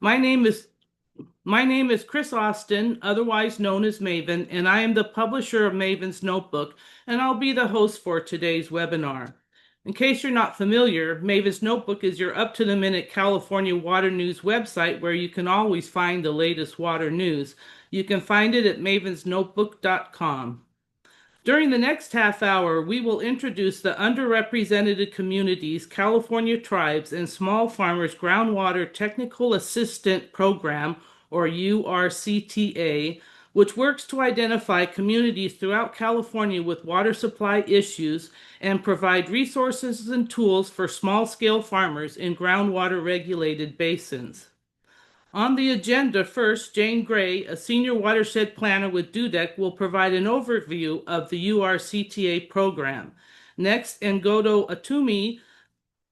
My name is my name is Chris Austin, otherwise known as Maven, and I am the publisher of Maven's Notebook, and I'll be the host for today's webinar. In case you're not familiar, Maven's Notebook is your up-to-the-minute California water news website where you can always find the latest water news. You can find it at mavensnotebook.com. During the next half hour, we will introduce the underrepresented communities, California tribes, and small farmers groundwater technical assistant program, or URCTA, which works to identify communities throughout California with water supply issues and provide resources and tools for small-scale farmers in groundwater regulated basins. On the agenda, first, Jane Gray, a senior watershed planner with Dudek, will provide an overview of the URCTA program. Next, Ngodo Atumi,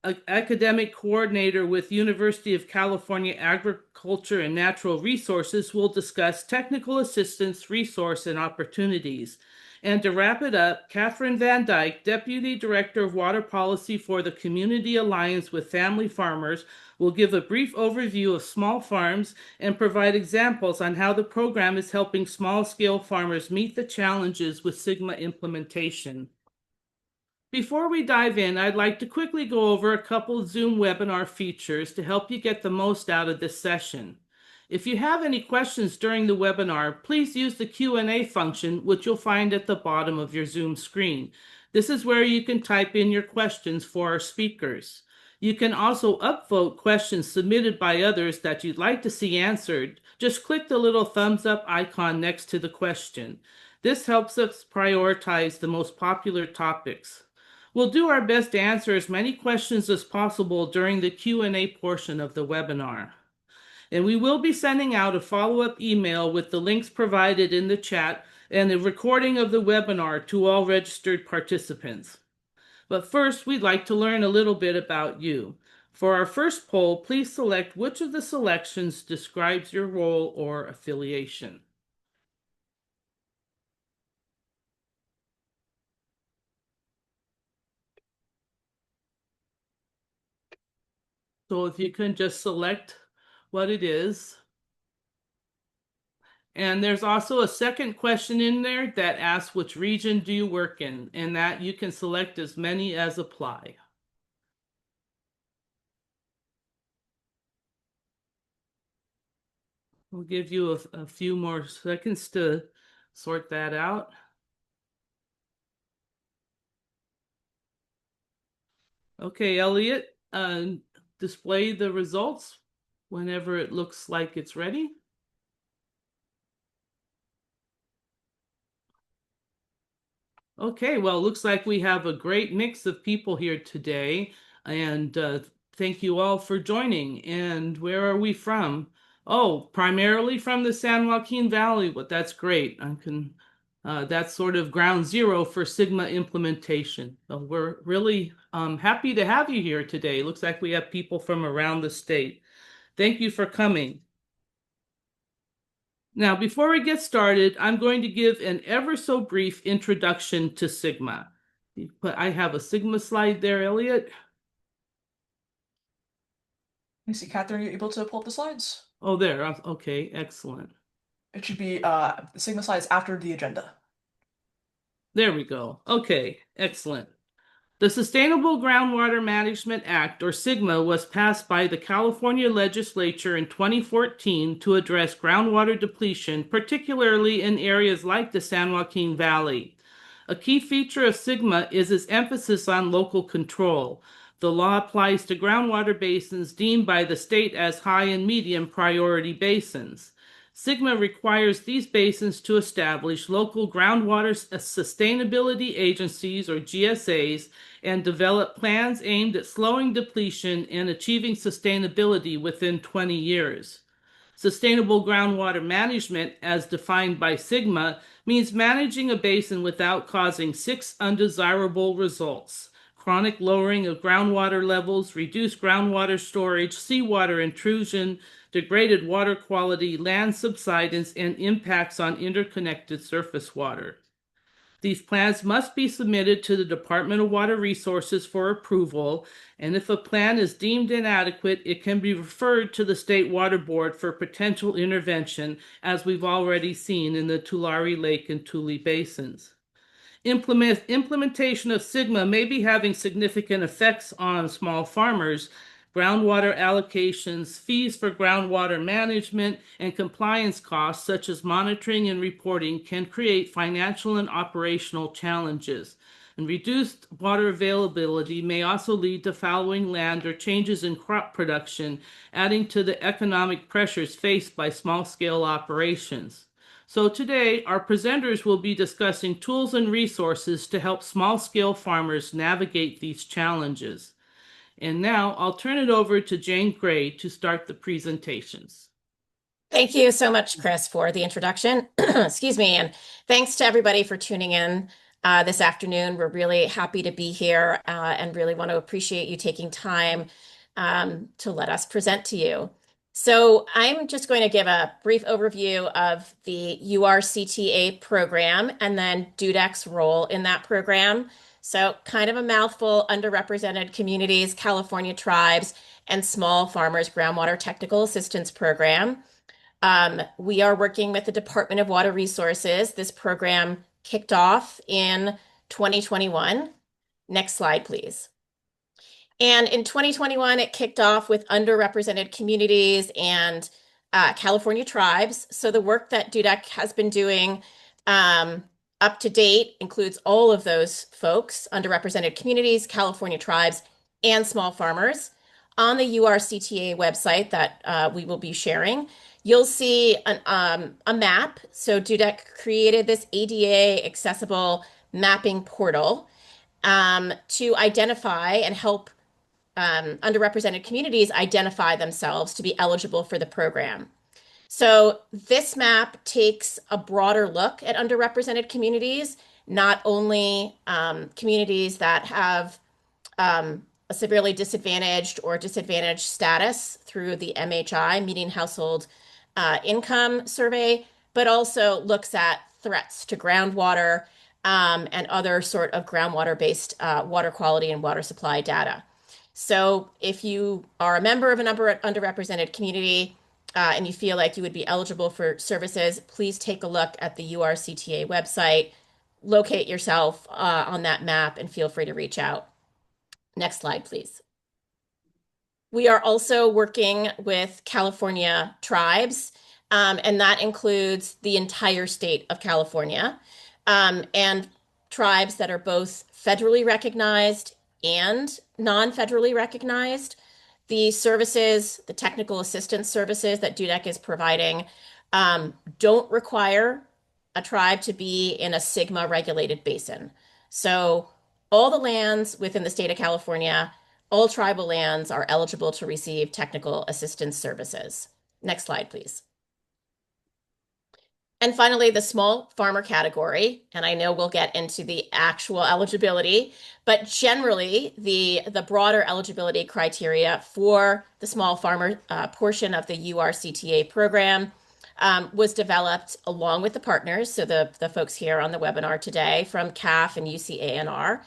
an academic coordinator with University of California Agriculture and Natural Resources, will discuss technical assistance, resource, and opportunities. And to wrap it up, Catherine Van Dyke, Deputy Director of Water Policy for the Community Alliance with Family Farmers, will give a brief overview of small farms and provide examples on how the program is helping small-scale farmers meet the challenges with SGMA implementation. Before we dive in, I'd like to quickly go over a couple of Zoom webinar features to help you get the most out of this session. If you have any questions during the webinar, please use the Q&A function, which you'll find at the bottom of your Zoom screen. This is where you can type in your questions for our speakers. You can also upvote questions submitted by others that you'd like to see answered. Just click the little thumbs up icon next to the question. This helps us prioritize the most popular topics. We'll do our best to answer as many questions as possible during the Q&A portion of the webinar. And we will be sending out a follow-up email with the links provided in the chat and a recording of the webinar to all registered participants. But first, we'd like to learn a little bit about you. For our first poll, please select which of the selections describes your role or affiliation. So if you can just select what it is. And there's also a second question in there that asks which region do you work in, and that you can select as many as apply. We'll give you a few more seconds to sort that out. Okay, Elliot, display the results whenever it looks like it's ready. Okay, well, it looks like we have a great mix of people here today, and thank you all for joining. And where are we from? Oh, primarily from the San Joaquin Valley, but that's great. That's sort of ground zero for SGMA implementation. So we're really happy to have you here today. Looks like we have people from around the state. Thank you for coming. Now, before we get started, I'm going to give an ever so brief introduction to SGMA. But I have a SGMA slide there, Elliot. You see, Catherine, are you able to pull up the slides? Oh, there. Okay, excellent. It should be the SGMA slides after the agenda. There we go. Okay, excellent. The Sustainable Groundwater Management Act, or SGMA, was passed by the California legislature in 2014 to address groundwater depletion, particularly in areas like the San Joaquin Valley. A key feature of SGMA is its emphasis on local control. The law applies to groundwater basins deemed by the state as high and medium priority basins. SGMA requires these basins to establish local groundwater sustainability agencies, or GSAs, and develop plans aimed at slowing depletion and achieving sustainability within 20 years. Sustainable groundwater management, as defined by SGMA, means managing a basin without causing 6 undesirable results: chronic lowering of groundwater levels, reduced groundwater storage, seawater intrusion, degraded water quality, land subsidence, and impacts on interconnected surface water. These plans must be submitted to the Department of Water Resources for approval, and if a plan is deemed inadequate, it can be referred to the State Water Board for potential intervention, as we've already seen in the Tulare Lake and Tule basins. Implementation of SGMA may be having significant effects on small farmers. Groundwater allocations, fees for groundwater management, and compliance costs, such as monitoring and reporting, can create financial and operational challenges. And reduced water availability may also lead to fallowing land or changes in crop production, adding to the economic pressures faced by small scale operations. So today, our presenters will be discussing tools and resources to help small-scale farmers navigate these challenges. And now I'll turn it over to Jane Gray to start the presentations. Thank you so much, Chris, for the introduction. Excuse me, and thanks to everybody for tuning in this afternoon. We're really happy to be here and really want to appreciate you taking time to let us present to you. So I'm just going to give a brief overview of the URCTA program and then DUDEC's role in that program. So kind of a mouthful: underrepresented communities, California tribes, and small farmers groundwater technical assistance program. We are working with the Department of Water Resources. This program kicked off in 2021. Next slide, please. And in 2021, it kicked off with underrepresented communities and California tribes. So the work that DUDEC has been doing up to date includes all of those folks: underrepresented communities, California tribes, and small farmers. On the URCTA website that we will be sharing, you'll see a map. So DUDEC created this ADA accessible mapping portal to identify and help underrepresented communities identify themselves to be eligible for the program. So this map takes a broader look at underrepresented communities, not only communities that have a severely disadvantaged or disadvantaged status through the MHI, median household income survey, but also looks at threats to groundwater and other sort of groundwater-based water quality and water supply data. So if you are a member of an underrepresented community and you feel like you would be eligible for services, please take a look at the URCTA website, locate yourself on that map, and feel free to reach out. Next slide, please. We are also working with California tribes, and that includes the entire state of California, and tribes that are both federally recognized and non-federally recognized. The services, the technical assistance services that DUDEC is providing, don't require a tribe to be in a SGMA regulated basin. So all the lands within the state of California, all tribal lands, are eligible to receive technical assistance services. Next slide, please. And finally, the small farmer category, and I know we'll get into the actual eligibility, but generally the broader eligibility criteria for the small farmer portion of the URCTA program was developed along with the partners, so the folks here on the webinar today from CAF and UCANR.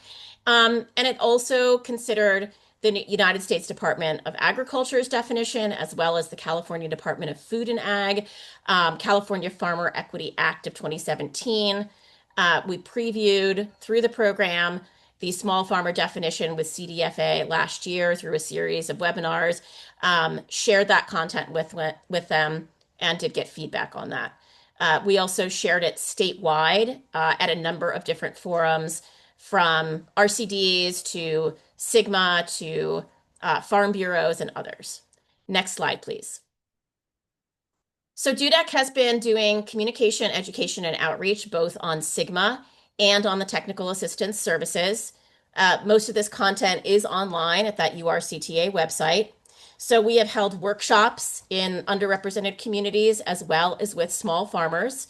And it also considered the United States Department of Agriculture's definition, as well as the California Department of Food and Ag, California Farmer Equity Act of 2017. We previewed through the program the small farmer definition with CDFA last year through a series of webinars, shared that content with them, and did get feedback on that. We also shared it statewide at a number of different forums, from RCDs to SGMA to farm bureaus and others. Next slide, please. So DUDEC has been doing communication, education, and outreach both on SGMA and on the technical assistance services. Most of this content is online at that URCTA website. So we have held workshops in underrepresented communities as well as with small farmers.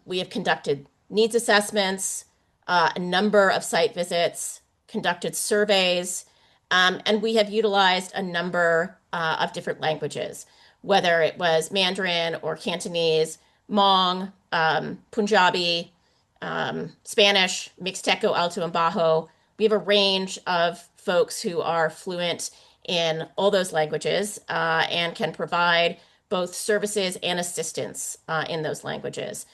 We have conducted needs assessments, a number of site visits, conducted surveys, and we have utilized a number of different languages, whether it was Mandarin or Cantonese, Hmong, Punjabi, Spanish, Mixteco, Alto, and Bajo. We have a range of folks who are fluent in all those languages and can provide both services and assistance in those languages.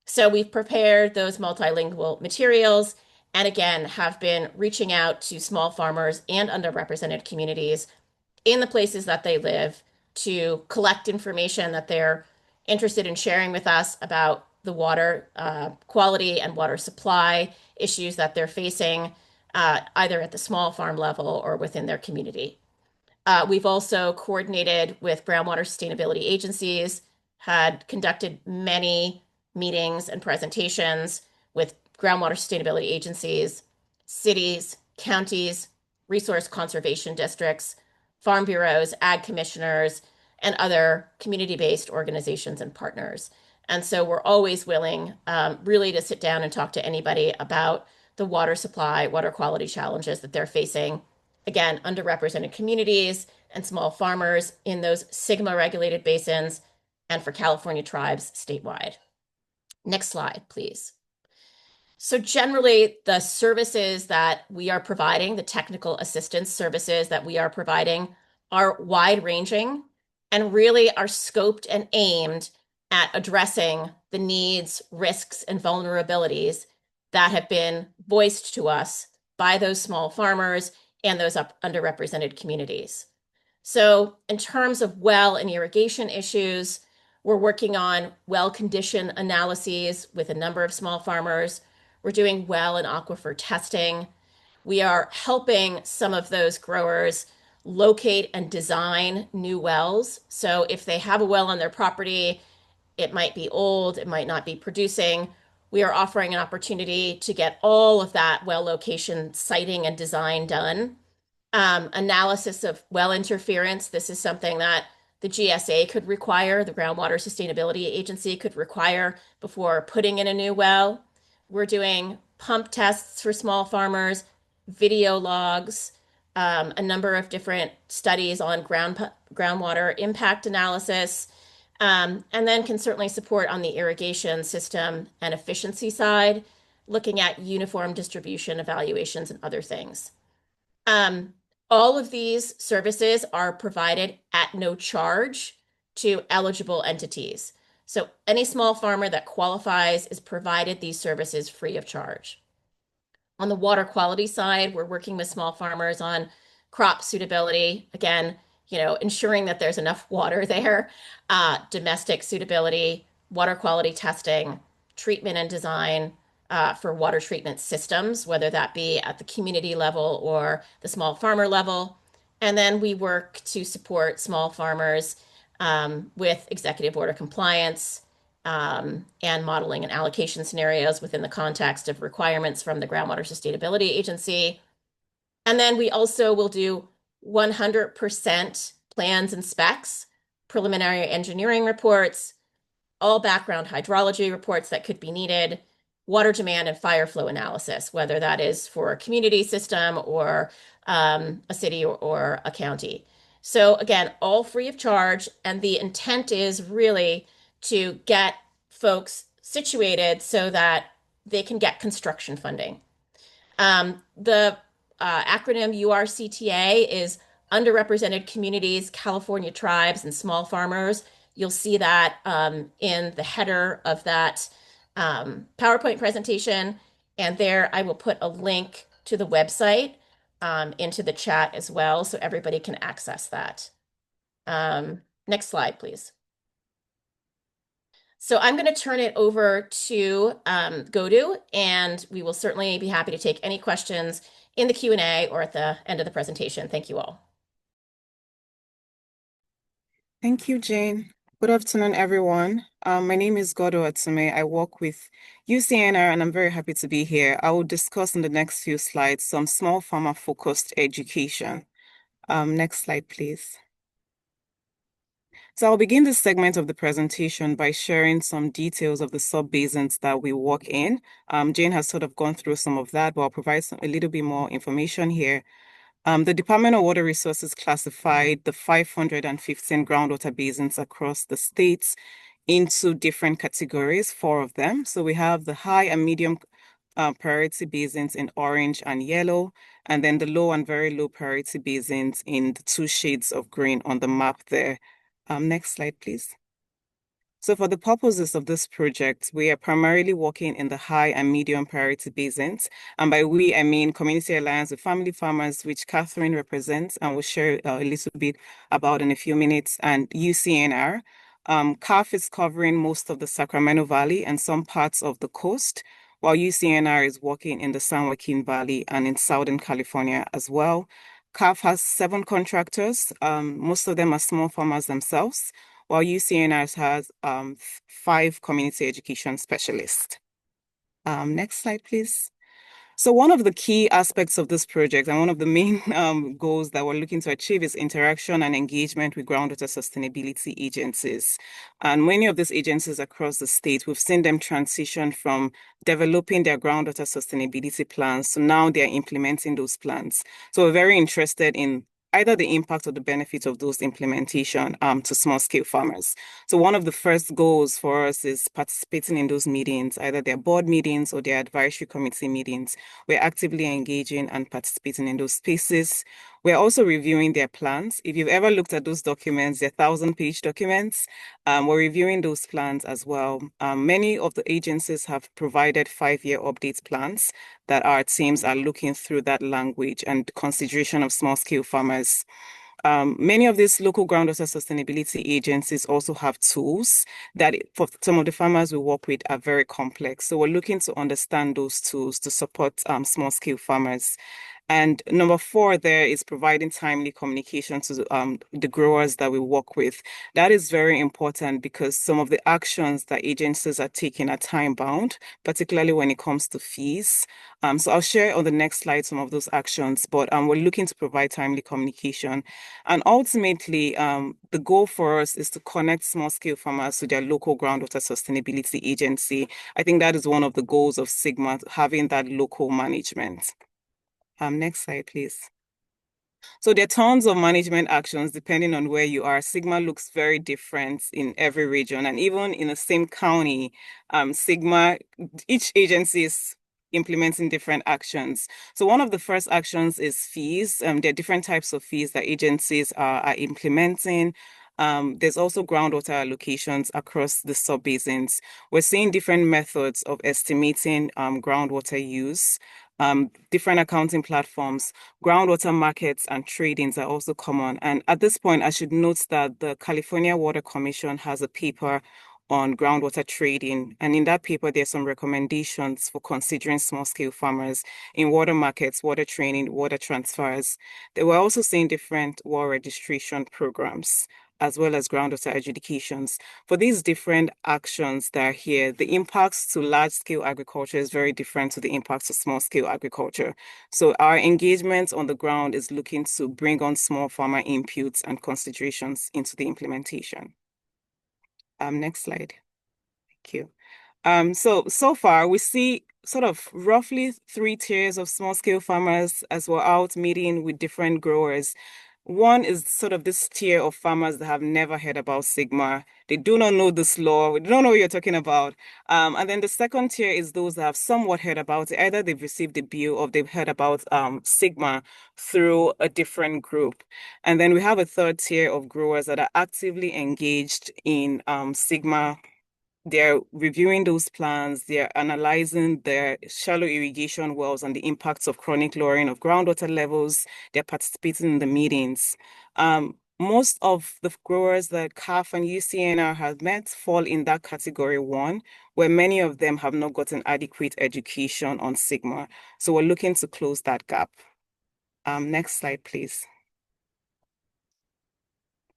So we've prepared those multilingual materials and again have been reaching out to small farmers and underrepresented communities in the places that they live to collect information that they're interested in sharing with us about the water quality and water supply issues that they're facing, either at the small farm level or within their community. We've also coordinated with groundwater sustainability agencies, had conducted many meetings and presentations with groundwater sustainability agencies, cities, counties, resource conservation districts, farm bureaus, ag commissioners, and other community-based organizations and partners. And so we're always willing really to sit down and talk to anybody about the water supply, water quality challenges that they're facing. Again, underrepresented communities and small farmers in those SGMA regulated basins and for California tribes statewide. Next slide, please. So generally, the services that we are providing, the technical assistance services that we are providing are wide ranging and really are scoped and aimed at addressing the needs, risks, and vulnerabilities that have been voiced to us by those small farmers and those underrepresented communities. So in terms of well and irrigation issues, we're working on well condition analyses with a number of small farmers. We're doing well and aquifer testing. We are helping some of those growers locate and design new wells. So if they have a well on their property, it might be old, it might not be producing. We are offering an opportunity to get all of that well location siting and design done. Analysis of well interference. This is something that the GSA could require, the Groundwater Sustainability Agency could require before putting in a new well. We're doing pump tests for small farmers, video logs, a number of different studies on groundwater impact analysis, and then can certainly support on the irrigation system and efficiency side, looking at uniform distribution evaluations and other things. All of these services are provided at no charge to eligible entities. So any small farmer that qualifies is provided these services free of charge. On the water quality side, we're working with small farmers on crop suitability. Again, ensuring that there's enough water there, domestic suitability, water quality testing, treatment and design, for water treatment systems, whether that be at the community level or the small farmer level. And then we work to support small farmers with executive order compliance and modeling and allocation scenarios within the context of requirements from the Groundwater Sustainability Agency. And then we also will do 100% plans and specs, preliminary engineering reports, all background hydrology reports that could be needed, water demand and fire flow analysis, whether that is for a community system or a city or a county. So again, all free of charge. And the intent is really to get folks situated so that they can get construction funding. The acronym URCTA is Underrepresented Communities, California Tribes, and Small Farmers. You'll see that in the header of that PowerPoint presentation. And there I will put a link to the website into the chat as well, so everybody can access that. Next slide, please. So I'm going to turn it over to Godu, and we will certainly be happy to take any questions in the Q&A or at the end of the presentation. Thank you all. Thank you, Jane. Good afternoon, everyone. My name is Godo Atsume. I work with UCNR, and I'm very happy to be here. I will discuss in the next few slides some small farmer-focused education. Next slide, please. So I'll begin this segment of the presentation by sharing some details of the sub-basins that we work in. Jane has sort of gone through some of that, but I'll provide a little bit more information here. The Department of Water Resources classified the 515 groundwater basins across the states into different categories, 4 of them. So we have the high and medium priority basins in orange and yellow, and then the low and very low priority basins in the 2 shades of green on the map there. Next slide, please. So for the purposes of this project, we are primarily working in the high and medium priority basins. And by we, I mean Community Alliance with Family Farmers, which Catherine represents and will share a little bit about in a few minutes, and UCNR. CAF is covering most of the Sacramento Valley and some parts of the coast, while UCNR is working in the San Joaquin Valley and in Southern California as well. CAF has 7 contractors. Most of them are small farmers themselves, while UCNR has 5 community education specialists. Next slide, please. So one of the key aspects of this project and one of the main goals that we're looking to achieve is interaction and engagement with groundwater sustainability agencies. And many of these agencies across the state, we've seen them transition from developing their groundwater sustainability plans to now they're implementing those plans. So we're very interested in either the impact or the benefit of those implementation to small-scale farmers. So one of the first goals for us is participating in those meetings, either their board meetings or their advisory committee meetings. We're actively engaging and participating in those spaces. We're also reviewing their plans. If you've ever looked at those documents, they're 1,000-page documents. We're reviewing those plans as well. Many of the agencies have provided 5-year update plans that our teams are looking through that language and consideration of small-scale farmers. Many of these local groundwater sustainability agencies also have tools that for some of the farmers we work with are very complex. So we're looking to understand those tools to support small-scale farmers. And number 4 there is providing timely communication to the growers that we work with. That is very important because some of the actions that agencies are taking are time-bound, particularly when it comes to fees. So I'll share on the next slide some of those actions, but we're looking to provide timely communication. And ultimately, the goal for us is to connect small-scale farmers to their local groundwater sustainability agency. I think that is one of the goals of SGMA, having that local management. Next slide, please. So there are tons of management actions depending on where you are. SGMA looks very different in every region, and even in the same county, SGMA, each agency is implementing different actions. So one of the first actions is fees. There are different types of fees that agencies are implementing. There's also groundwater allocations across the sub-basins. We're seeing different methods of estimating groundwater use. Different accounting platforms, groundwater markets, and tradings are also common. And at this point, I should note that the California Water Commission has a paper on groundwater trading. And in that paper, there's some recommendations for considering small-scale farmers in water markets, water training, water transfers. They were also seeing different water registration programs, as well as groundwater adjudications. For these different actions that are here, the impacts to large-scale agriculture is very different to the impacts to small-scale agriculture. So our engagement on the ground is looking to bring on small farmer inputs and considerations into the implementation. Next slide. Thank you. So far, we see sort of roughly 3 tiers of small-scale farmers as we're out meeting with different growers. One is sort of this tier of farmers that have never heard about SGMA. They do not know this law. They don't know what you're talking about. And then the second tier is those that have somewhat heard about it. Either they've received the bill or they've heard about SGMA through a different group. And then we have a third tier of growers that are actively engaged in SGMA. They're reviewing those plans, they're analyzing their shallow irrigation wells and the impacts of chronic lowering of groundwater levels. They're participating in the meetings. Most of the growers that CAF and UCNR have met fall in that category 1, where many of them have not gotten adequate education on SGMA. So we're looking to close that gap. Next slide, please.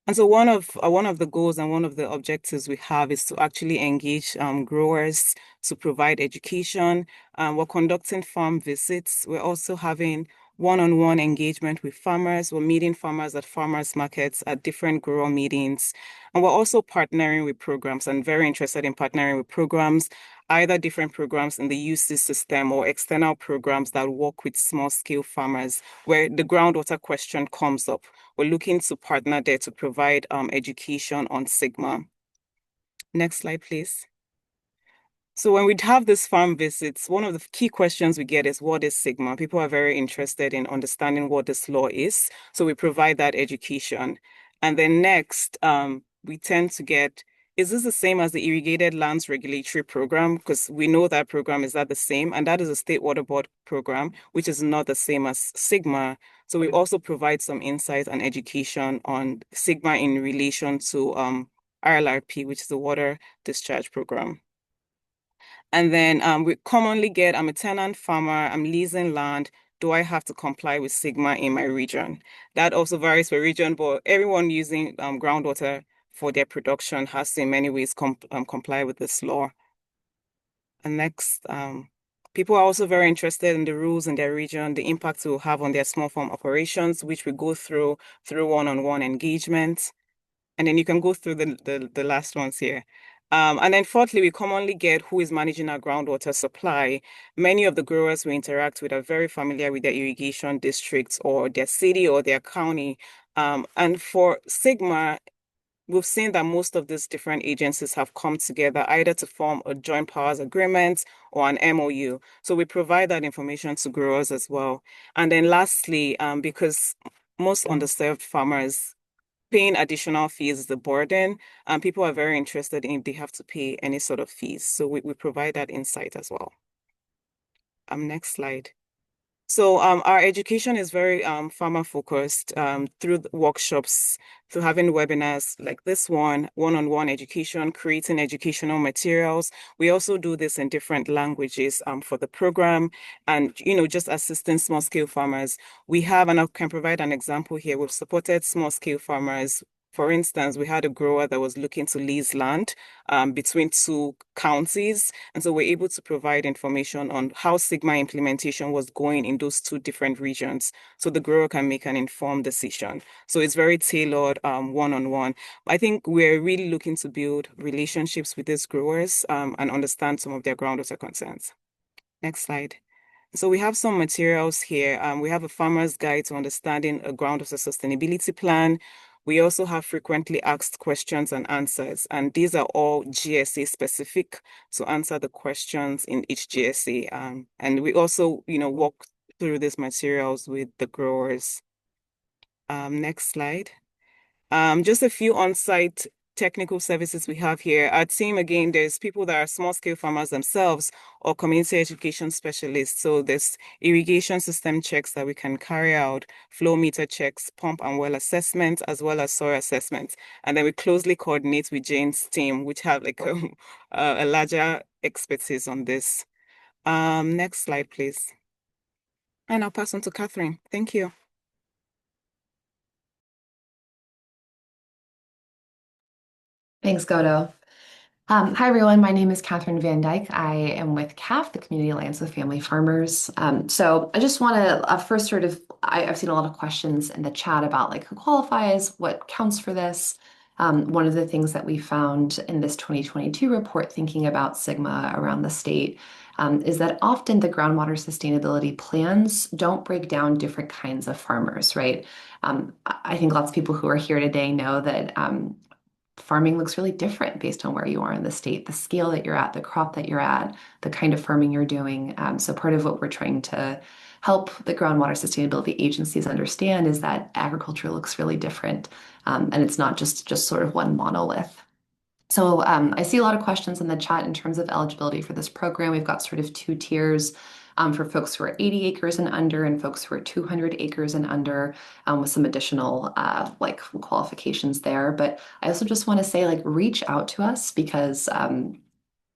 And so one of the goals and one of the objectives we have is to actually engage growers to provide education. We're conducting farm visits. We're also having one-on-one engagement with farmers. We're meeting farmers at farmers markets, at different grower meetings. And we're also partnering with programs and very interested in partnering with programs, either different programs in the UC system or external programs that work with small-scale farmers where the groundwater question comes up. We're looking to partner there to provide education on SGMA. Next slide, please. So when we have these farm visits, one of the key questions we get is, what is SGMA? People are very interested in understanding what this law is. So we provide that education. And then next, we tend to get, is this the same as the Irrigated Lands Regulatory Program? Because we know that program, is that the same? And that is a State Water Board program, which is not the same as SGMA. So we also provide some insight and education on SGMA in relation to RLRP, which is the Water Discharge Program. And then we commonly get, I'm a tenant farmer, I'm leasing land. Do I have to comply with SGMA in my region? That also varies per region, but everyone using groundwater for their production has to in many ways comply with this law. And next, people are also very interested in the rules in their region, the impact it will have on their small farm operations, which we go through one-on-one engagement. And then you can go through the last ones here. And then fourthly, we commonly get who is managing our groundwater supply. Many of the growers we interact with are very familiar with their irrigation districts or their city or their county. And for SGMA, we've seen that most of these different agencies have come together either to form a joint powers agreement or an MOU. So we provide that information to growers as well. And then lastly, because most underserved farmers paying additional fees is a burden, and people are very interested in if they have to pay any sort of fees. So we provide that insight as well. Next slide. So our education is very farmer focused through workshops, through having webinars like this one-on-one education, creating educational materials. We also do this in different languages for the program, and just assisting small scale farmers. We have, and I can provide an example here. We've supported small scale farmers. For instance, we had a grower that was looking to lease land between two counties. And so we're able to provide information on how SGMA implementation was going in those two different regions so the grower can make an informed decision. So it's very tailored one-on-one. I think we're really looking to build relationships with these growers and understand some of their groundwater concerns. Next slide. So we have some materials here. We have a farmer's guide to understanding a groundwater sustainability plan. We also have frequently asked questions and answers, and these are all GSA specific to answer the questions in each GSA. And we also, walk through these materials with the growers. Next slide. Just a few on-site technical services we have here. Our team, again, there's people that are small-scale farmers themselves or community education specialists. So there's irrigation system checks that we can carry out, flow meter checks, pump and well assessments, as well as soil assessments. And then we closely coordinate with Jane's team, which have like a larger expertise on this. Next slide, please. And I'll pass on to Catherine. Thank you. Thanks, Godo. Hi, everyone. My name is Catherine Van Dyke. I am with CAF, the Community Alliance of Family Farmers. So I just want to first I've seen a lot of questions in the chat about like who qualifies, what counts for this. One of the things that we found in this 2022 report thinking about SGMA around the state is that often the groundwater sustainability plans don't break down different kinds of farmers, right? I think lots of people who are here today know that farming looks really different based on where you are in the state, the scale that you're at, the crop that you're at, the kind of farming you're doing. So part of what we're trying to help the groundwater sustainability agencies understand is that agriculture looks really different, and it's not just sort of one monolith. So I see a lot of questions in the chat in terms of eligibility for this program. We've got sort of two tiers for folks who are 80 acres and under and folks who are 200 acres and under with some additional like qualifications there. But I also just want to say like reach out to us because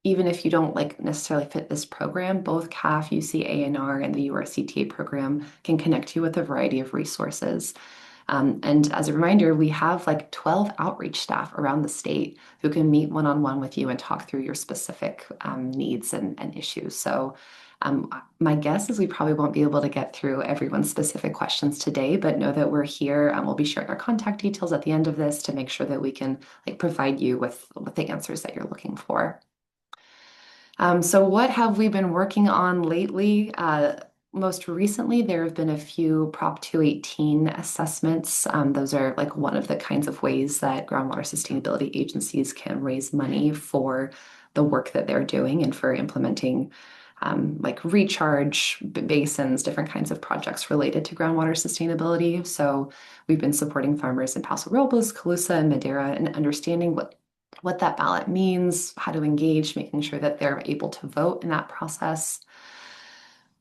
even if you don't like necessarily fit this program, both CAF, UCANR, and the URCTA program can connect you with a variety of resources. And as a reminder, we have like 12 outreach staff around the state who can meet one-on-one with you and talk through your specific needs and issues. So my guess is we probably won't be able to get through everyone's specific questions today, but know that we're here and we'll be sharing our contact details at the end of this to make sure that we can like provide you with the answers that you're looking for. So what have we been working on lately? Most recently, there have been a few Prop 218 assessments. Those are like one of the kinds of ways that groundwater sustainability agencies can raise money for the work that they're doing and for implementing like recharge basins, different kinds of projects related to groundwater sustainability. So we've been supporting farmers in Paso Robles, Calusa, and Madera and understanding what that ballot means, how to engage, making sure that they're able to vote in that process.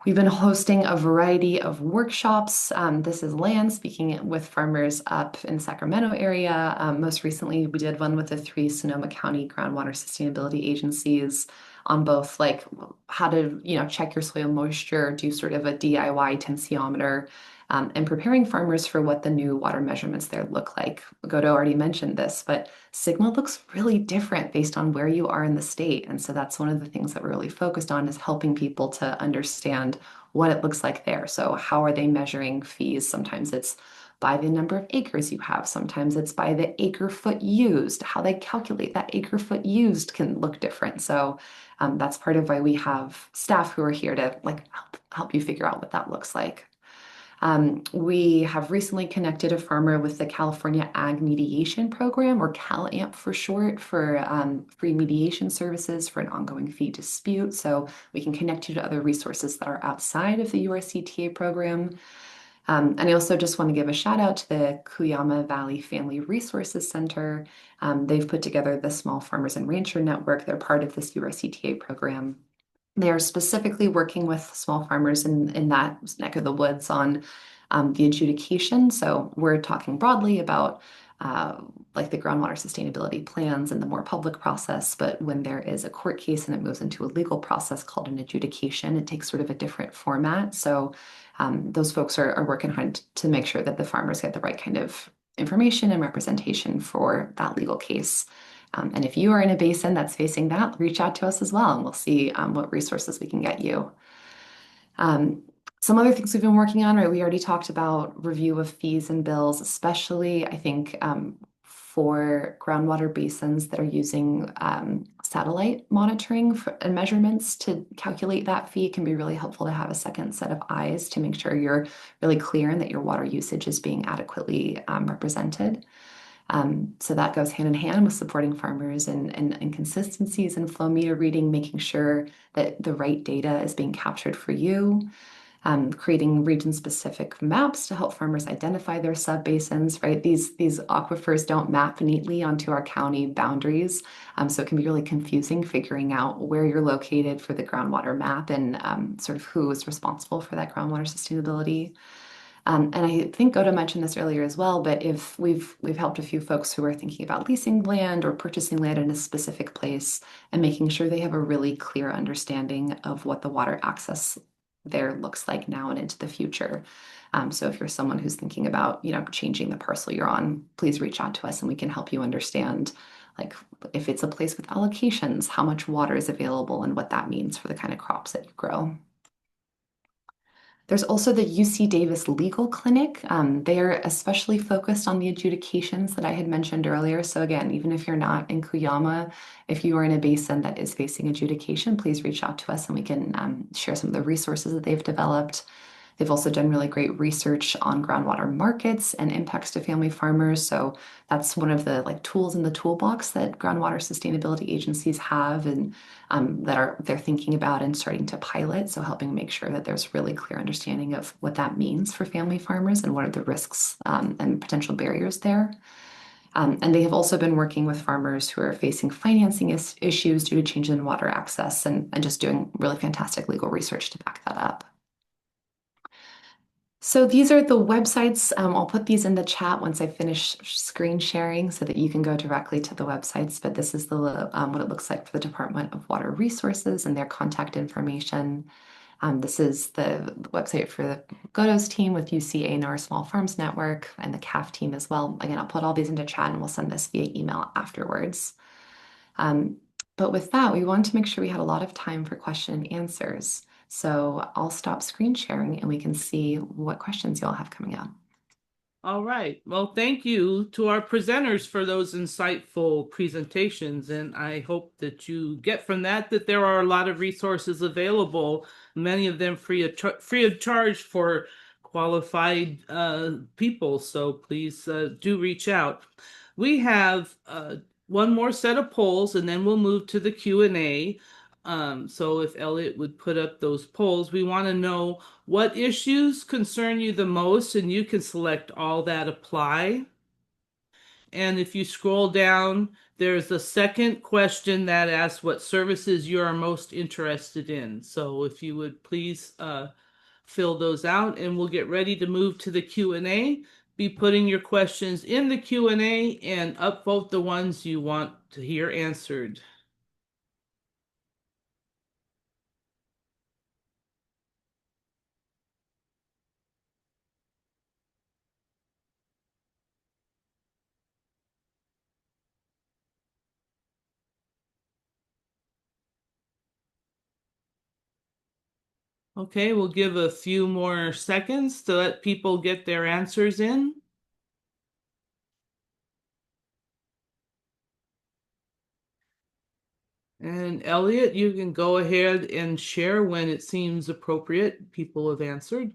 We've been hosting a variety of workshops. This is Land, speaking with farmers up in Sacramento area. Most recently, we did one with the 3 Sonoma County groundwater sustainability agencies on both like how to, check your soil moisture, do sort of a DIY tensiometer, and preparing farmers for what the new water measurements there look like. Godo already mentioned this, but Sigma looks really different based on where you are in the state. And so that's one of the things that we're really focused on is helping people to understand what it looks like there. So how are they measuring fees? Sometimes it's by the number of acres you have. Sometimes it's by the acre foot used. How they calculate that acre foot used can look different. So that's part of why we have staff who are here to like help you figure out what that looks like. We have recently connected a farmer with the California Ag Mediation Program, or CalAMP for short, for free mediation services for an ongoing fee dispute. So we can connect you to other resources that are outside of the URCTA program. And I also just want to give a shout out to the Cuyama Valley Family Resources Center. They've put together the Small Farmers and Rancher Network. They're part of this URCTA program. They are specifically working with small farmers in that neck of the woods on the adjudication. So we're talking broadly about like the groundwater sustainability plans and the more public process. But when there is a court case and it moves into a legal process called an adjudication, it takes sort of a different format. So those folks are working hard to make sure that the farmers get the right kind of information and representation for that legal case. And if you are in a basin that's facing that, reach out to us as well, and we'll see what resources we can get you. Some other things we've been working on, right? We already talked about review of fees and bills, especially I think for groundwater basins that are using satellite monitoring and measurements to calculate that fee. It can be really helpful to have a second set of eyes to make sure you're really clear and that your water usage is being adequately represented. So that goes hand in hand with supporting farmers and consistencies and flow meter reading, making sure that the right data is being captured for you. Creating region-specific maps to help farmers identify their sub-basins, right? These aquifers don't map neatly onto our county boundaries, so it can be really confusing figuring out where you're located for the groundwater map and sort of who is responsible for that groundwater sustainability. And I think Goda mentioned this earlier as well, but if we've helped a few folks who are thinking about leasing land or purchasing land in a specific place and making sure they have a really clear understanding of what the water access there looks like now and into the future. So if you're someone who's thinking about, changing the parcel you're on, please reach out to us and we can help you understand, like if it's a place with allocations, how much water is available and what that means for the kind of crops that you grow. There's also the UC Davis Legal Clinic. They are especially focused on the adjudications that I had mentioned earlier. So again, even if you're not in Cuyama, if you are in a basin that is facing adjudication, please reach out to us and we can share some of the resources that they've developed. They've also done really great research on groundwater markets and impacts to family farmers. So that's one of the tools in the toolbox that groundwater sustainability agencies have and they're thinking about and starting to pilot. So helping make sure that there's really clear understanding of what that means for family farmers and what are the risks and potential barriers there. And they have also been working with farmers who are facing financing issues due to change in water access and just doing really fantastic legal research to back that up. So these are the websites. I'll put these in the chat once I finish screen sharing so that you can go directly to the websites. But this is the what it looks like for the Department of Water Resources and their contact information. This is the website for the GODOS team with UCA Small Farms Network and the CAF team as well. Again, I'll put all these into chat and we'll send this via email afterwards. But with that, we wanted to make sure we had a lot of time for question and answers. So I'll stop screen sharing and we can see what questions y'all have coming up. All right. Well, thank you to our presenters for those insightful presentations. And I hope that you get from that there are a lot of resources available, many of them free of charge for qualified people. So please do reach out. We have one more set of polls, and then we'll move to the Q&A. So if Elliot would put up those polls, we want to know what issues concern you the most, and you can select all that apply. And if you scroll down, there's a second question that asks what services you are most interested in. So if you would please fill those out, and we'll get ready to move to the Q&A. Be putting your questions in the Q&A and upvote the ones you want to hear answered. Okay, we'll give a few more seconds to let people get their answers in. And Elliot, you can go ahead and share when it seems appropriate. People have answered.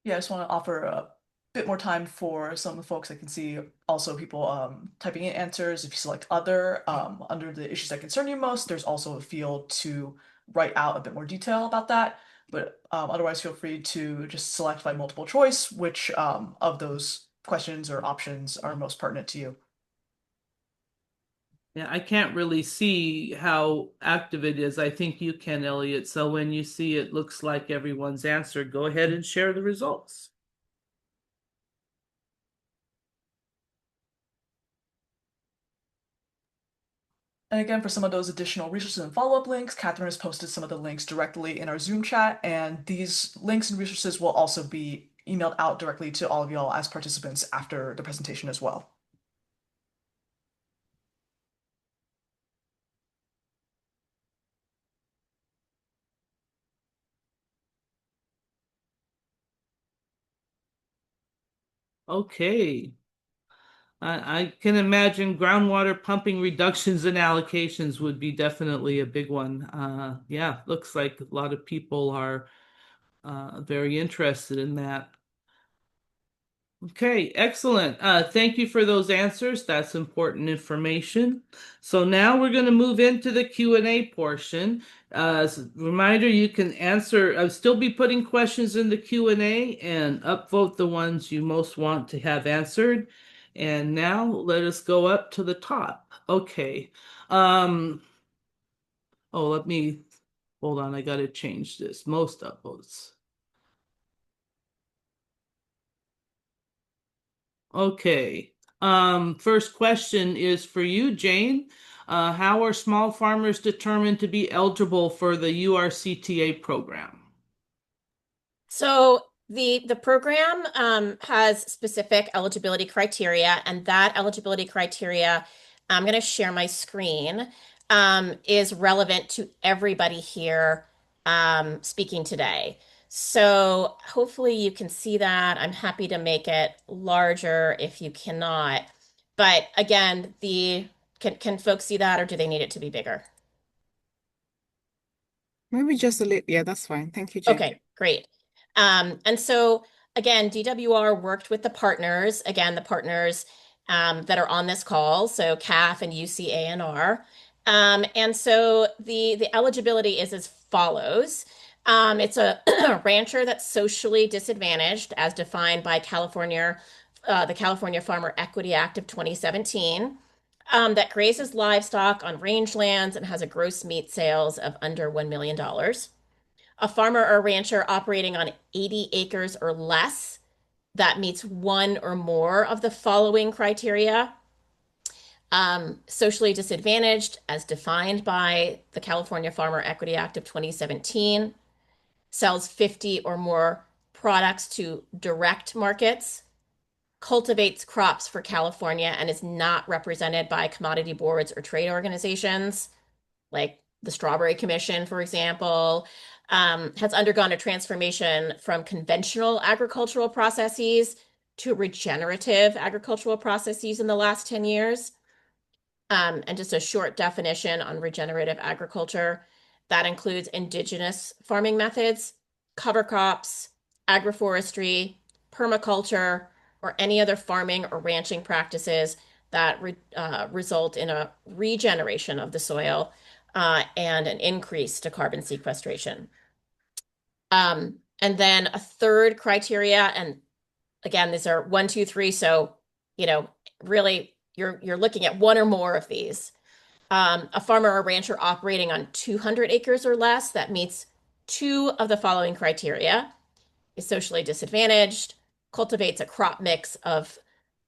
Yeah, I just want to offer a bit more time for some of the folks. I can see also people typing in answers. If you select other under the issues that concern you most, there's also a field to write out a bit more detail about that. But otherwise, feel free to just select by multiple choice which of those questions or options are most pertinent to you. Yeah, I can't really see how active it is. I think you can, Elliot. So when you see it looks like everyone's answered, go ahead and share the results. And again, for some of those additional resources and follow-up links, Catherine has posted some of the links directly in our Zoom chat, and these links and resources will also be emailed out directly to all of y'all as participants after the presentation as well. Okay. I can imagine groundwater pumping reductions and allocations would be definitely a big one. Yeah, looks like a lot of people are very interested in that. Okay, excellent. Thank you for those answers. That's important information. So now we're going to move into the Q&A portion. As a reminder, you can answer, I'll still be putting questions in the Q&A and upvote the ones you most want to have answered. And now let us go up to the top. Okay. Oh, let me, hold on, I got to change this. Most upvotes. Okay. First question is for you, Jane. How are small farmers determined to be eligible for the URCTA program? So the program has specific eligibility criteria, and that eligibility criteria, I'm going to share my screen, is relevant to everybody here speaking today. So hopefully you can see that. I'm happy to make it larger if you cannot. But again, can folks see that, or do they need it to be bigger? Maybe just a little. Yeah, that's fine. Thank you, Jane. Okay, great. And so again, DWR worked with the partners, again, the partners that are on this call, so CAF and UCANR. And so the eligibility is as follows. It's a rancher that's socially disadvantaged as defined by the California Farmer Equity Act of 2017. That grazes livestock on rangelands and has a gross meat sales of under $1 million. A farmer or rancher operating on 80 acres or less that meets one or more of the following criteria. Socially disadvantaged as defined by the California Farmer Equity Act of 2017, sells 50 or more products to direct markets, cultivates crops for California and is not represented by commodity boards or trade organizations like the Strawberry Commission, for example, has undergone a transformation from conventional agricultural processes to regenerative agricultural processes in the last 10 years. And just a short definition on regenerative agriculture that includes indigenous farming methods, cover crops, agroforestry, permaculture, or any other farming or ranching practices that result in a regeneration of the soil and an increase to carbon sequestration. And then a third criteria, and again, these are 1, 2, 3, so really you're looking at one or more of these. A farmer or rancher operating on 200 acres or less that meets 2 of the following criteria: is socially disadvantaged, cultivates a crop mix of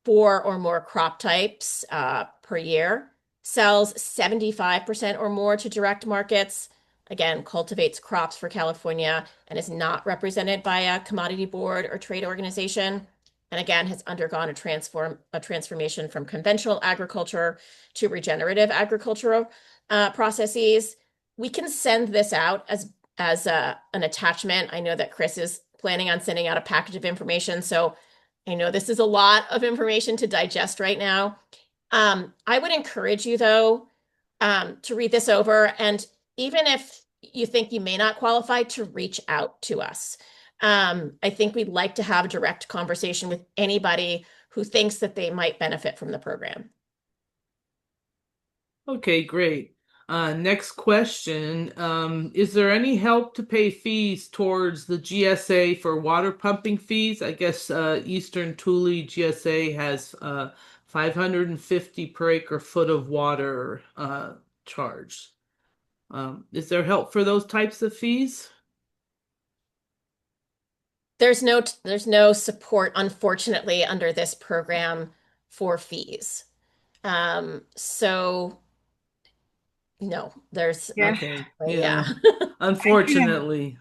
4 or more crop types per year, sells 75% or more to direct markets, again, cultivates crops for California and is not represented by a commodity board or trade organization, and again, has undergone a transformation from conventional agriculture to regenerative agricultural processes. We can send this out as an attachment. I know that Chris is planning on sending out a package of information, so I know this is a lot of information to digest right now. I would encourage you, though, to read this over, and even if you think you may not qualify, to reach out to us. I think we'd like to have a direct conversation with anybody who thinks that they might benefit from the program. Okay, great. Next question. Is there any help to pay fees towards the GSA for water pumping fees? I guess Eastern Thule GSA has 550 per acre foot of water charged. Is there help for those types of fees? There's no support, unfortunately, under this program for fees. So no, there's Yeah, Okay, yeah. unfortunately.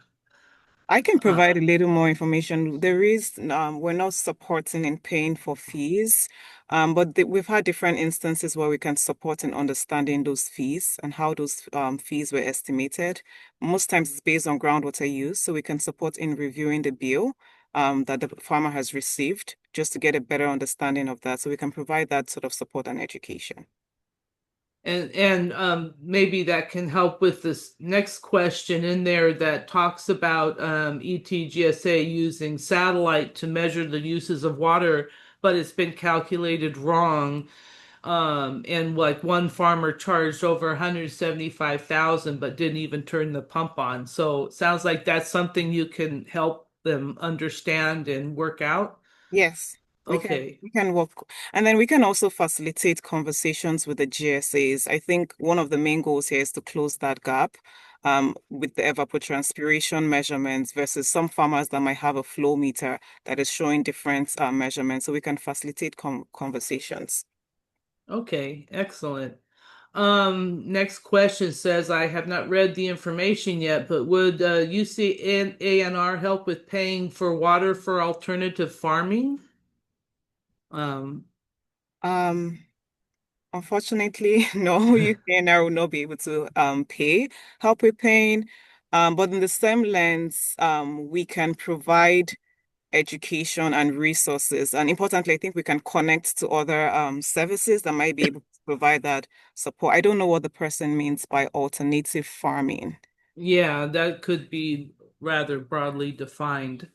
I can Uh, provide a little more information. There is, we're not supporting in paying for fees, but we've had different instances where we can support in understanding those fees and how those fees were estimated. Most times it's based on groundwater use, so we can support in reviewing the bill that the farmer has received just to get a better understanding of that. So we can provide that sort of support and education. And maybe that can help with this next question in there that talks about ETGSA using satellite to measure the uses of water, but it's been calculated wrong. And like one farmer charged over 175,000 but didn't even turn the pump on. So it sounds like that's something you can help them understand and work out. Yes, Okay. we can work, and then we can also facilitate conversations with the GSAs. I think one of the main goals here is to close that gap with the evapotranspiration measurements versus some farmers that might have a flow meter that is showing different measurements. So we can facilitate conversations. Okay, excellent. Next question says, I have not read the information yet, but would UCANR help with paying for water for alternative farming? Um, Um, Unfortunately, no, UKNR will not be able to help with paying. But in the same lens, we can provide education and resources. And importantly, I think we can connect to other services that might be able to provide that support. I don't know what the person means by alternative farming. yeah, that could be rather broadly defined.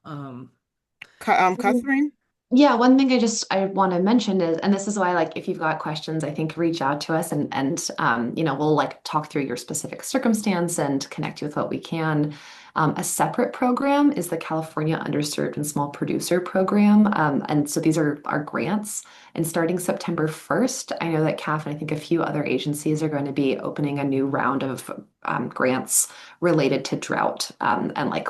Um, Catherine? Yeah, one thing I want to mention is, and this is why, like, if you've got questions, I think reach out to us and we'll like talk through your specific circumstance and connect you with what we can. A separate program is the California Underserved and Small Producer Program. And so these are our grants. And starting September 1st, I know that CAF and I think a few other agencies are going to be opening a new round of grants related to drought and like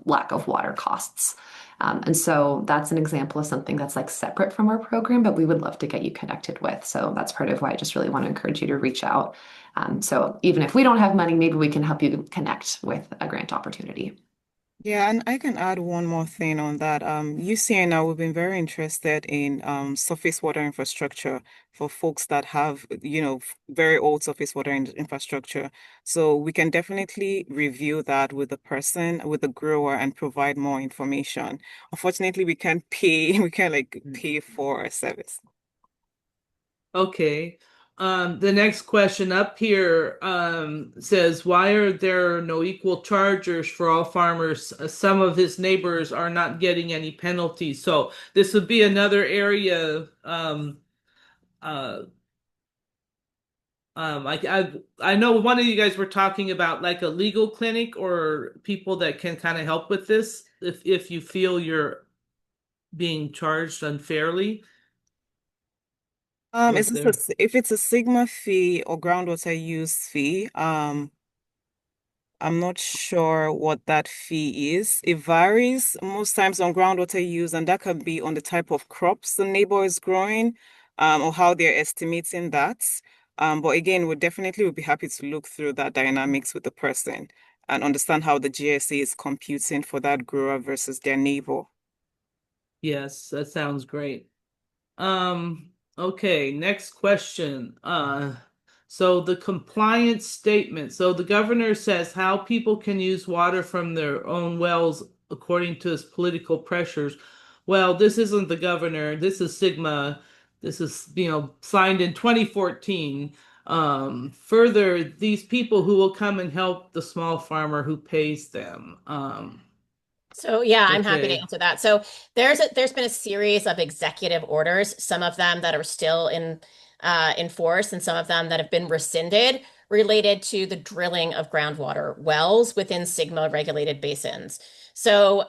lack of water costs. And so that's an example of something that's like separate from our program, but we would love to get you connected with. So that's part of why I just really want to encourage you to reach out. So even if we don't have money, maybe we can help you connect with a grant opportunity. Yeah, and I can add one more thing on that. UCNR, we've been very interested in surface water infrastructure for folks that have, very old surface water infrastructure. So we can definitely review that with the person, with the grower, and provide more information. Unfortunately, we can't pay, we can't like pay for a service. Okay. The next question up here says, why are there no equal chargers for all farmers? Some of his neighbors are not getting any penalties. So this would be another area. Uh, I know one of you guys were talking about like a legal clinic or people that can kind of help with this if you feel you're being charged unfairly. Is Was this there? if it's a Sigma fee or groundwater use fee, I'm not sure what that fee is. It varies most times on groundwater use, and that can be on the type of crops the neighbor is growing, or how they're estimating that. But again, we definitely would be happy to look through that dynamics with the person and understand how the GSA is computing for that grower versus their neighbor. Yes, that sounds great. Okay, next question. So the compliance statement. So the governor says how people can use water from their own wells according to his political pressures. Well, this isn't the governor. This is Sigma. This is, signed in 2014. Further, these people who will come and help the small farmer who pays them. So yeah, I'm happy to Okay. answer that. So there's been a series of executive orders, some of them that are still in force, and some of them that have been rescinded, related to the drilling of groundwater wells within Sigma regulated basins. So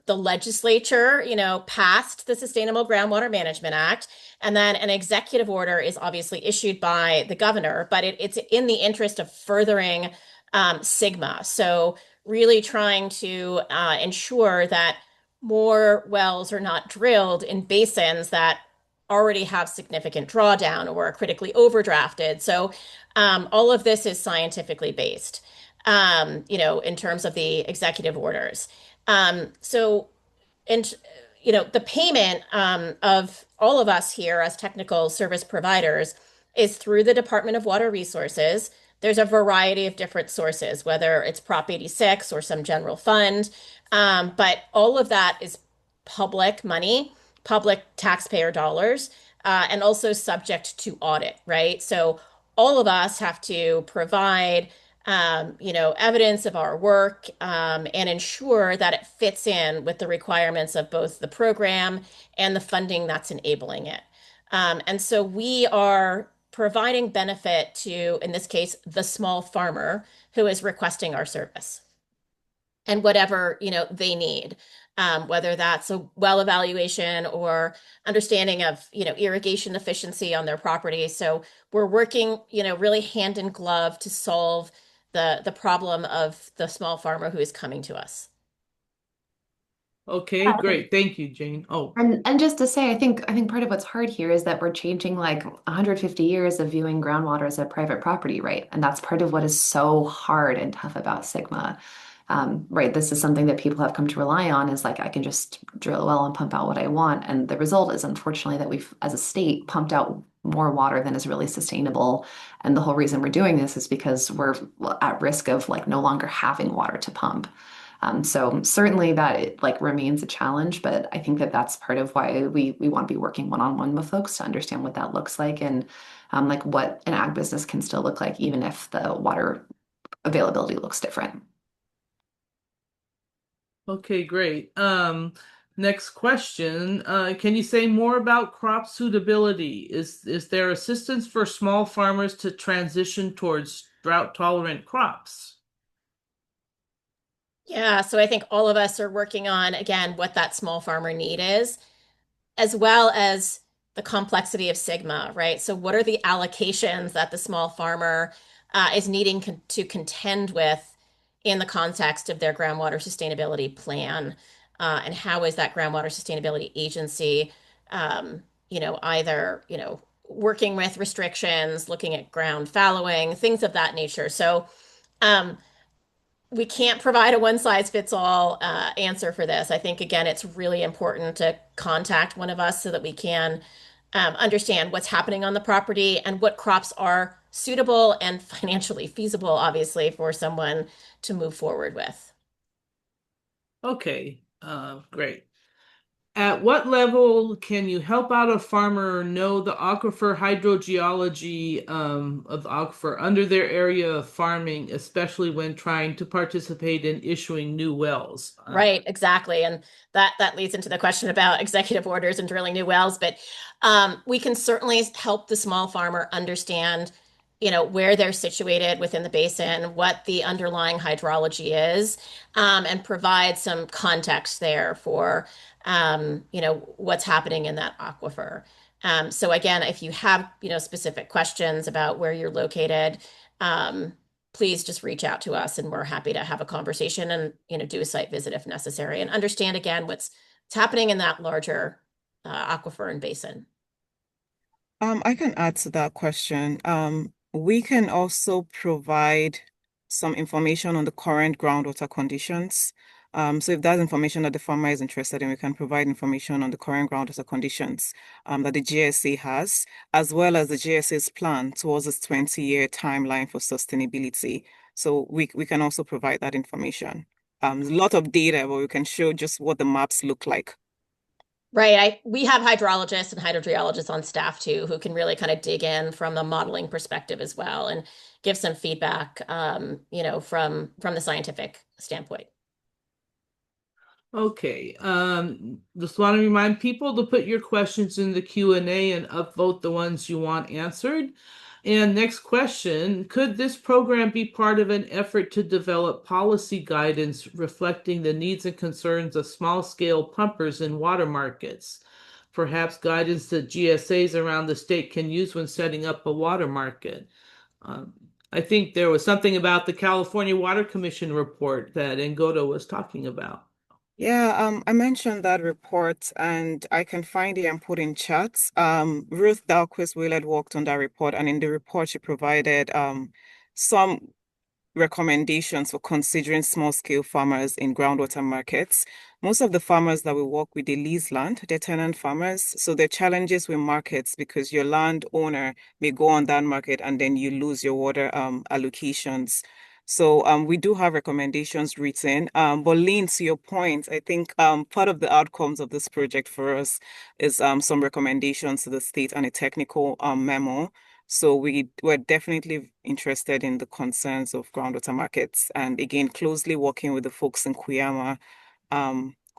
the legislature, passed the Sustainable Groundwater Management Act, and then an executive order is obviously issued by the governor, but it's in the interest of furthering Sigma. So really trying to ensure that more wells are not drilled in basins that already have significant drawdown or are critically overdrafted. So all of this is scientifically based, in terms of the executive orders. So and the payment of all of us here as technical service providers is through the Department of Water Resources. There's a variety of different sources, whether it's Prop 86 or some general fund, but all of that is public money, public taxpayer dollars, and also subject to audit, right? So all of us have to provide evidence of our work, and ensure that it fits in with the requirements of both the program and the funding that's enabling it. And so we are providing benefit to, in this case, the small farmer who is requesting our service and whatever, they need. Whether that's a well evaluation or understanding of, irrigation efficiency on their property. So we're working, really hand in glove to solve the problem of the small farmer who is coming to us. Okay, great. Thank you, Jane. Oh. And just to say, I think part of what's hard here is that we're changing like 150 years of viewing groundwater as a private property right, and that's part of what is so hard and tough about Sigma. Right, this is something that people have come to rely on is like I can just drill a well and pump out what I want, and the result is unfortunately that we've, as a state, pumped out more water than is really sustainable. And the whole reason we're doing this is because we're at risk of like no longer having water to pump. So certainly that it like remains a challenge, but I think that that's part of why we want to be working one-on-one with folks to understand what that looks like and like what an ag business can still look like, even if the water availability looks different. Okay, great. Next question. Can you say more about crop suitability? Is there assistance for small farmers to transition towards drought tolerant crops? Yeah, so I think all of us are working on, again, what that small farmer need is, as well as the complexity of Sigma, right? So, what are the allocations that the small farmer is needing to contend with in the context of their groundwater sustainability plan? And how is that groundwater sustainability agency, either, working with restrictions, looking at ground fallowing, things of that nature. So, um, we can't provide a one-size-fits-all answer for this. I think, again, it's really important to contact one of us so that we can understand what's happening on the property and what crops are suitable and financially feasible, obviously, for someone to move forward with. Okay, great. At what level can you help out a farmer know the aquifer hydrogeology of the aquifer under their area of farming, especially when trying to participate in issuing new wells? Right, exactly. And that leads into the question about executive orders and drilling new wells. But we can certainly help the small farmer understand, where they're situated within the basin, what the underlying hydrology is, and provide some context there for, what's happening in that aquifer. So again, if you have, specific questions about where you're located, please just reach out to us and we're happy to have a conversation and do a site visit if necessary and understand again what's happening in that larger aquifer and basin. I can add to that question. We can also provide some information on the current groundwater conditions. So if that's information that the farmer is interested in, we can provide information on the current groundwater conditions that the GSA has, as well as the GSA's plan towards its 20-year timeline for sustainability. So we can also provide that information. There's a lot of data, but we can show just what the maps look like. Right. We have hydrologists and hydrogeologists on staff too, who can really kind of dig in from the modeling perspective as well and give some feedback, from the scientific standpoint. Okay, just want to remind people to put your questions in the Q&A and upvote the ones you want answered. And next question, could this program be part of an effort to develop policy guidance reflecting the needs and concerns of small-scale pumpers in water markets? Perhaps guidance that GSAs around the state can use when setting up a water market. I think there was something about the California Water Commission report that Ngodo was talking about. Yeah, I mentioned that report and I can find it and put in chats. Ruth Dalquist Willard worked on that report, and in the report she provided some recommendations for considering small scale farmers in groundwater markets. Most of the farmers that we work with, they lease land, they're tenant farmers. So there are challenges with markets because your landowner may go on that market and then you lose your water allocations. So we do have recommendations written. But Lynn, to your point, I think part of the outcomes of this project for us is some recommendations to the state and a technical memo. So we're definitely interested in the concerns of groundwater markets, and again, closely working with the folks in Kuyama.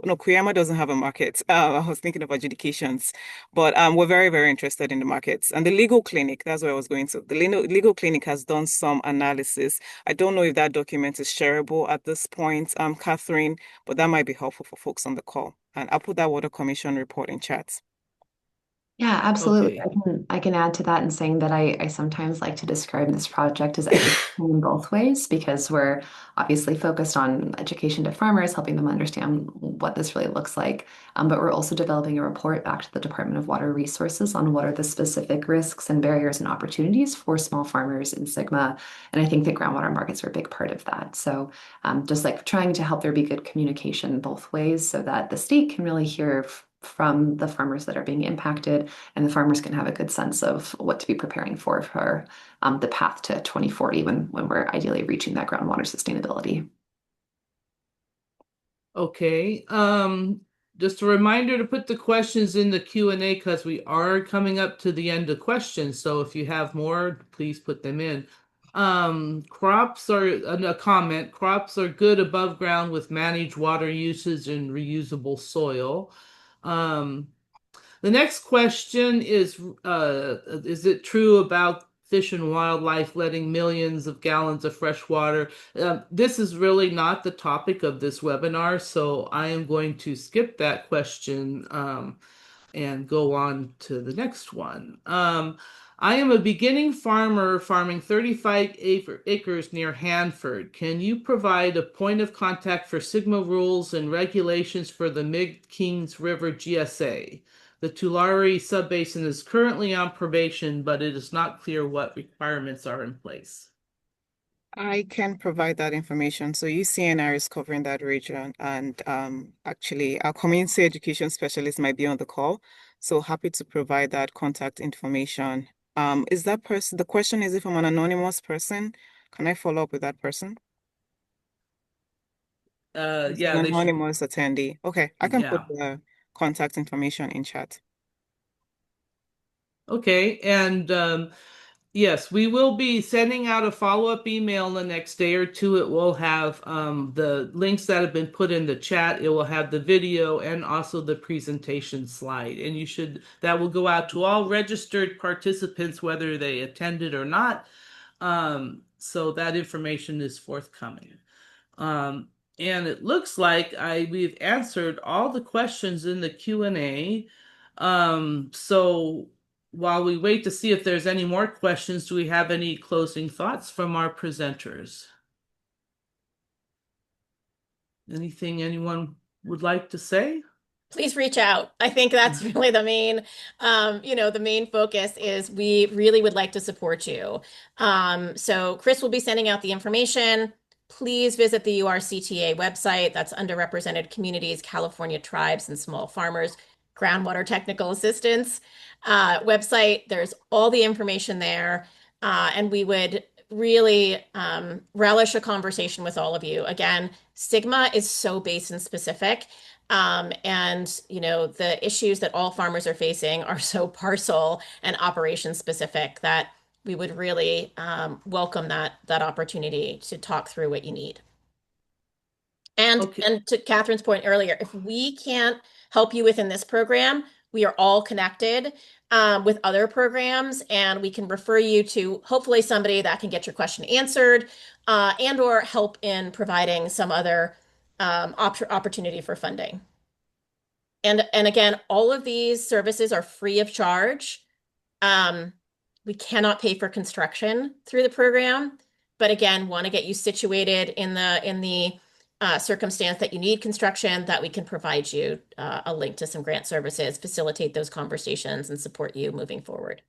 No, Kuyama doesn't have a market. I was thinking of adjudications, but we're very, very interested in the markets. And the legal clinic, that's where I was going to. The legal clinic has done some analysis. I don't know if that document is shareable at this point, Catherine, but that might be helpful for folks on the call. And I'll put that Water Commission report in chat. Yeah, absolutely. Okay. I can add to that in saying that I sometimes like to describe this project as education in both ways because we're obviously focused on education to farmers, helping them understand what this really looks like. But we're also developing a report back to the Department of Water Resources on what are the specific risks and barriers and opportunities for small farmers in SGMA. And I think that groundwater markets are a big part of that. So just like trying to help there be good communication both ways so that the state can really hear from the farmers that are being impacted, and the farmers can have a good sense of what to be preparing for the path to 2040 when we're ideally reaching that groundwater sustainability. Okay. Just a reminder to put the questions in the Q&A because we are coming up to the end of questions. So if you have more, please put them in. Crops are a comment. Crops are good above ground with managed water usage and reusable soil. The next question is it true about fish and wildlife letting millions of gallons of fresh water? This is really not the topic of this webinar, so I am going to skip that question and go on to the next one. I am a beginning farmer farming 35 acres near Hanford. Can you provide a point of contact for SGMA rules and regulations for the Mid-Kings River GSA? The Tulare subbasin is currently on probation, but it is not clear what requirements are in place. I can provide that information. So UCNR is covering that region, and actually, our community education specialist might be on the call. So happy to provide that contact information. Is that person, the question is if I'm an anonymous person, can I follow up with that person? It's Yeah, an they should. anonymous attendee. Okay, I can put Yeah. the contact information in chat. Okay. And yes, we will be sending out a follow-up email the next day or two. It will have the links that have been put in the chat. It will have the video and also the presentation slide. And that will go out to all registered participants, whether they attended or not. So that information is forthcoming. Um, and it looks like we've answered all the questions in the Q&A. So while we wait to see if there's any more questions, do we have any closing thoughts from our presenters? Anything anyone would like to say? Please reach out. I think that's really the main, the main focus is we really would like to support you. So Chris will be sending out the information. Please visit the URCTA website. That's Underrepresented Communities, California Tribes and Small Farmers Groundwater Technical Assistance website. There's all the information there. And we would really relish a conversation with all of you. Again, SGMA is so basin specific. The issues that all farmers are facing are so parcel and operation specific that we would really welcome that opportunity to talk through what you need. And Okay. and to Catherine's point earlier, if we can't help you within this program, we are all connected with other programs, and we can refer you to hopefully somebody that can get your question answered and or help in providing some other opportunity for funding. And again, all of these services are free of charge. Um, we cannot pay for construction through the program, but again, want to get you situated in the circumstance that you need construction, that we can provide you a link to some grant services, facilitate those conversations, and support you moving forward.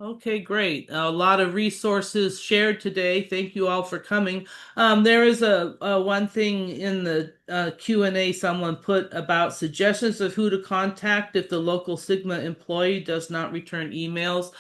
Okay, great. A lot of resources shared today. Thank you all for coming. There is a one thing in the Q&A someone put about suggestions of who to contact if the local SGMA employee does not return emails.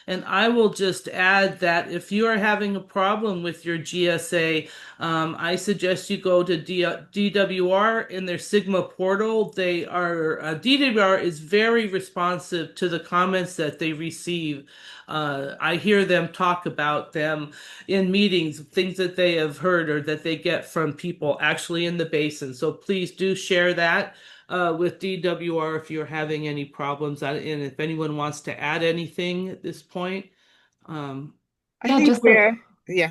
And I will just add that if you are having a problem with your GSA, I suggest you go to DWR in their SGMA portal. DWR is very responsive to the comments that they receive. I hear them talk about them in meetings, things that they have heard or that they get from people actually in the basin. So please do share that with DWR if you're having any problems. And if anyone wants to add anything at this point. I Yeah, think just the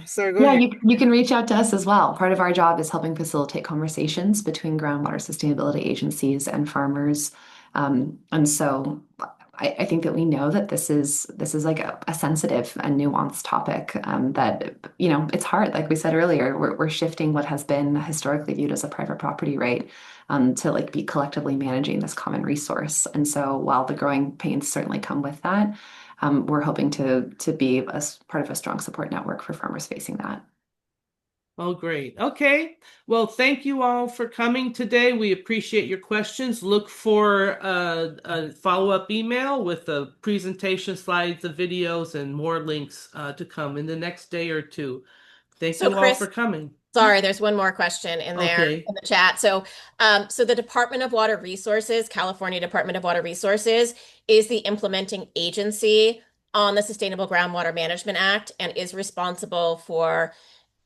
sorry, go Yeah, ahead. you can reach out to us as well. Part of our job is helping facilitate conversations between groundwater sustainability agencies and farmers. And so I think that we know that this is like a sensitive and nuanced topic that, it's hard. Like we said earlier, we're shifting what has been historically viewed as a private property right to like be collectively managing this common resource. And so while the growing pains certainly come with that, we're hoping to be part of a strong support network for farmers facing that. Oh, great. Okay. Well, thank you all for coming today. We appreciate your questions. Look for a follow-up email with the presentation slides, the videos, and more links to come in the next day or two. Thank So you all for Chris, coming. sorry, there's one more question in there Okay. in the chat. So the Department of Water Resources, California Department of Water Resources, is the implementing agency on the Sustainable Groundwater Management Act and is responsible for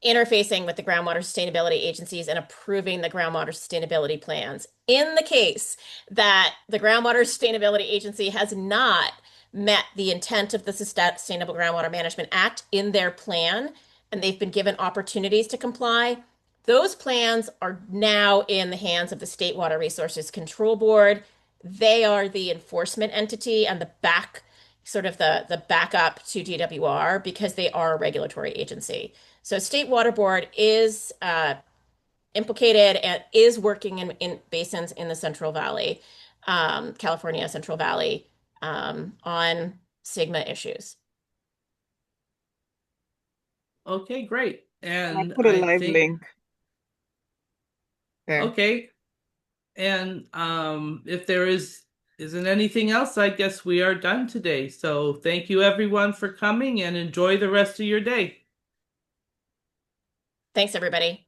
interfacing with the groundwater sustainability agencies and approving the groundwater sustainability plans. In the case that the groundwater sustainability agency has not met the intent of the Sustainable Groundwater Management Act in their plan, and they've been given opportunities to comply, those plans are now in the hands of the State Water Resources Control Board. They are the enforcement entity and the backup to DWR because they are a regulatory agency. So State Water Board is implicated and is working in basins in the Central Valley, California Central Valley, on SGMA issues. Okay, great. And I'll And put a I live think, link there. okay. And if there isn't anything else, I guess we are done today. So thank you everyone for coming and enjoy the rest of your day. Thanks, everybody.